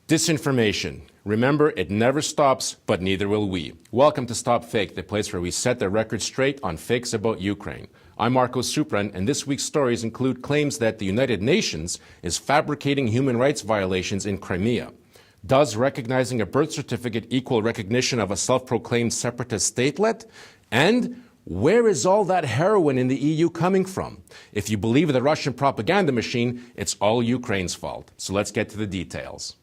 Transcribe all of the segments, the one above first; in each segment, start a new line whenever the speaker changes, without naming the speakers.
Disinformation. Remember, it never stops, but neither will we. Welcome to StopFake, the place where we set the record straight on fakes about Ukraine. I'm Marko Suprun, and this week's stories include claims that the United Nations is fabricating human rights violations in Crimea. Does recognizing a birth certificate equal recognition of a self-proclaimed separatist statelet? And where is all that heroin in the EU coming from? If you believe the Russian propaganda machine, it's all Ukraine's fault. So let's get to the details.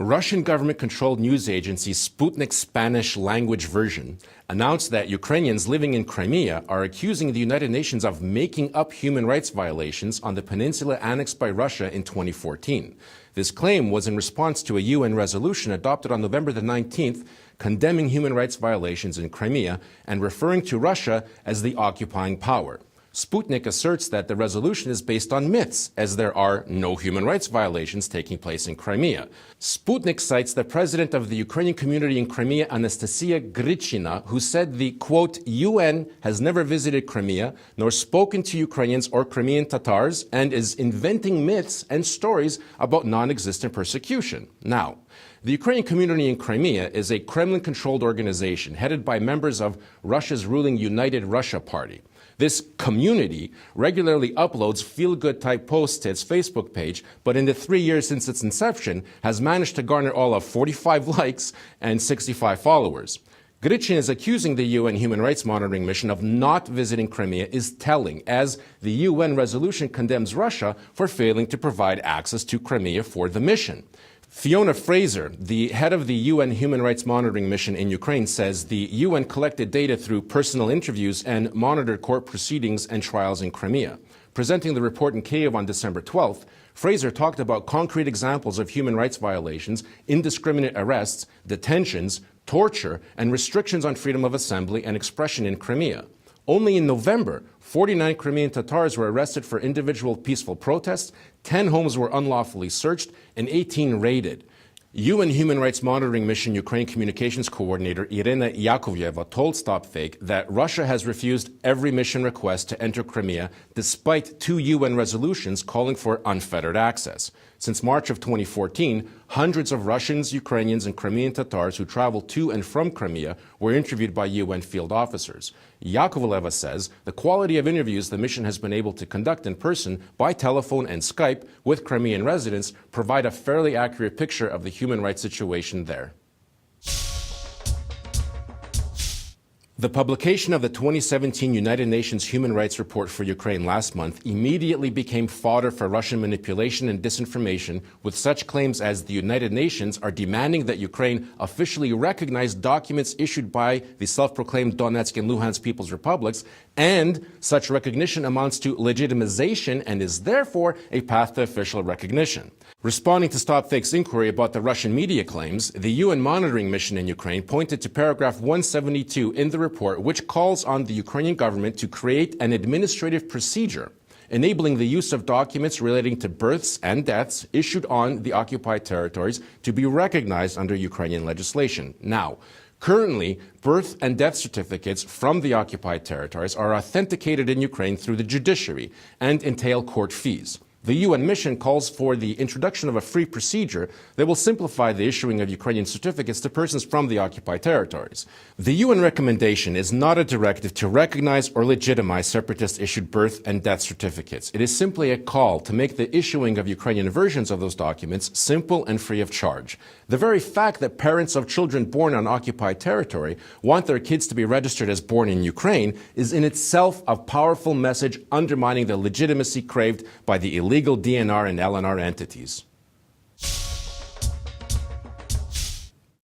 Russian government-controlled news agency Sputnik's Spanish-language version announced that Ukrainians living in Crimea are accusing the United Nations of making up human rights violations on the peninsula annexed by Russia in 2014. This claim was in response to a UN resolution adopted on November the 19th condemning human rights violations in Crimea and referring to Russia as the occupying power. Sputnik asserts that the resolution is based on myths, as there are no human rights violations taking place in Crimea. Sputnik cites the president of the Ukrainian community in Crimea, Anastasia Grichina, who said the, quote, UN has never visited Crimea, nor spoken to Ukrainians or Crimean Tatars, and is inventing myths and stories about non-existent persecution. Now, the Ukrainian community in Crimea is a Kremlin-controlled organization headed by members of Russia's ruling United Russia Party. This community regularly uploads feel-good type posts to its Facebook page, but in the 3 years since its inception has managed to garner all of 45 likes and 65 followers. Grichin is accusing the UN Human Rights Monitoring Mission of not visiting Crimea is telling, as the UN resolution condemns Russia for failing to provide access to Crimea for the mission. Fiona Fraser, the head of the UN Human Rights Monitoring Mission in Ukraine, says the UN collected data through personal interviews and monitored court proceedings and trials in Crimea. Presenting the report in Kyiv on December 12th, Fraser talked about concrete examples of human rights violations, indiscriminate arrests, detentions, torture, and restrictions on freedom of assembly and expression in Crimea. Only in November, 49 Crimean Tatars were arrested for individual peaceful protests, 10 homes were unlawfully searched, and 18 raided. UN Human Rights Monitoring Mission Ukraine Communications Coordinator Irina Yakovleva told StopFake that Russia has refused every mission request to enter Crimea despite 2 UN resolutions calling for unfettered access. Since March of 2014, hundreds of Russians, Ukrainians, and Crimean Tatars who traveled to and from Crimea were interviewed by UN field officers. Yakovleva says the quality of interviews the mission has been able to conduct in person, by telephone and Skype with Crimean residents provide a fairly accurate picture of the human rights situation there. The publication of the 2017 United Nations Human Rights Report for Ukraine last month immediately became fodder for Russian manipulation and disinformation, with such claims as the United Nations are demanding that Ukraine officially recognize documents issued by the self-proclaimed Donetsk and Luhansk People's Republics, and such recognition amounts to legitimization and is therefore a path to official recognition. Responding to StopFake's inquiry about the Russian media claims, the UN monitoring mission in Ukraine pointed to paragraph 172 in the report, which calls on the Ukrainian government to create an administrative procedure enabling the use of documents relating to births and deaths issued on the occupied territories to be recognized under Ukrainian legislation. Now, currently, birth and death certificates from the occupied territories are authenticated in Ukraine through the judiciary and entail court fees. The UN mission calls for the introduction of a free procedure that will simplify the issuing of Ukrainian certificates to persons from the occupied territories. The UN recommendation is not a directive to recognize or legitimize separatist-issued birth and death certificates. It is simply a call to make the issuing of Ukrainian versions of those documents simple and free of charge. The very fact that parents of children born on occupied territory want their kids to be registered as born in Ukraine is in itself a powerful message undermining the legitimacy craved by the illegal DNR and LNR entities.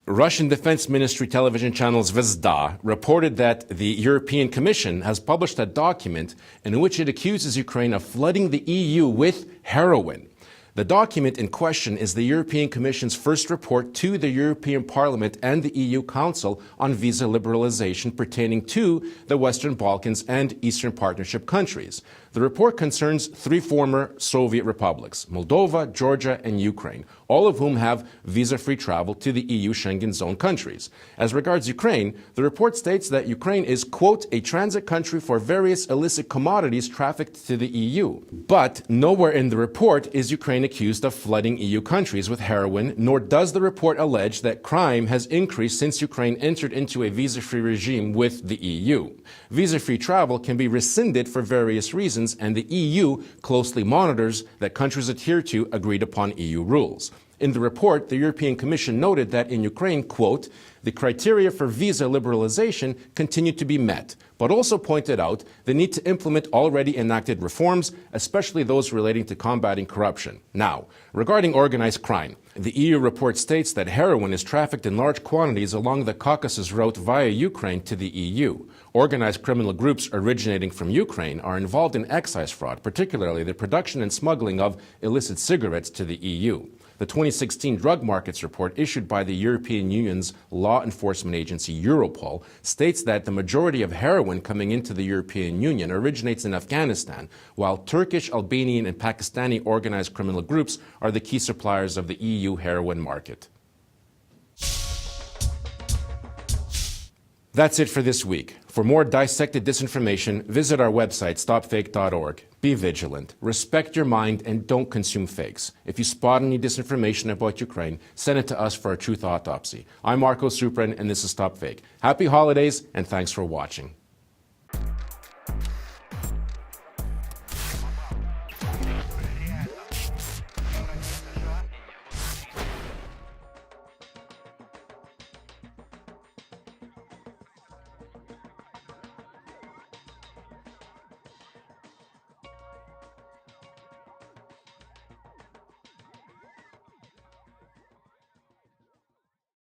Russian Defense Ministry television channel Zvezda reported that the European Commission has published a document in which it accuses Ukraine of flooding the EU with heroin. The document in question is the European Commission's first report to the European Parliament and the EU Council on visa liberalization pertaining to the Western Balkans and Eastern Partnership countries. The report concerns 3 former Soviet republics, Moldova, Georgia, and Ukraine, all of whom have visa-free travel to the EU Schengen zone countries. As regards Ukraine, the report states that Ukraine is, quote, a transit country for various illicit commodities trafficked to the EU. But nowhere in the report is Ukraine accused of flooding EU countries with heroin, nor does the report allege that crime has increased since Ukraine entered into a visa-free regime with the EU. Visa-free travel can be rescinded for various reasons, and the EU closely monitors that countries adhere to agreed-upon EU rules. In the report, the European Commission noted that in Ukraine, quote, the criteria for visa liberalization continue to be met, but also pointed out the need to implement already enacted reforms, especially those relating to combating corruption. Now, regarding organized crime, the EU report states that heroin is trafficked in large quantities along the Caucasus route via Ukraine to the EU. Organized criminal groups originating from Ukraine are involved in excise fraud, particularly the production and smuggling of illicit cigarettes to the EU. The 2016 Drug Markets Report issued by the European Union's law enforcement agency Europol states that the majority of heroin coming into the European Union originates in Afghanistan, while Turkish, Albanian, and Pakistani organized criminal groups are the key suppliers of the EU heroin market. That's it for this week. For more dissected disinformation, visit our website, StopFake.org. Be vigilant, respect your mind, and don't consume fakes. If you spot any disinformation about Ukraine, send it to us for a truth autopsy. I'm Marko Suprun, and this is StopFake. Happy holidays, and thanks for watching.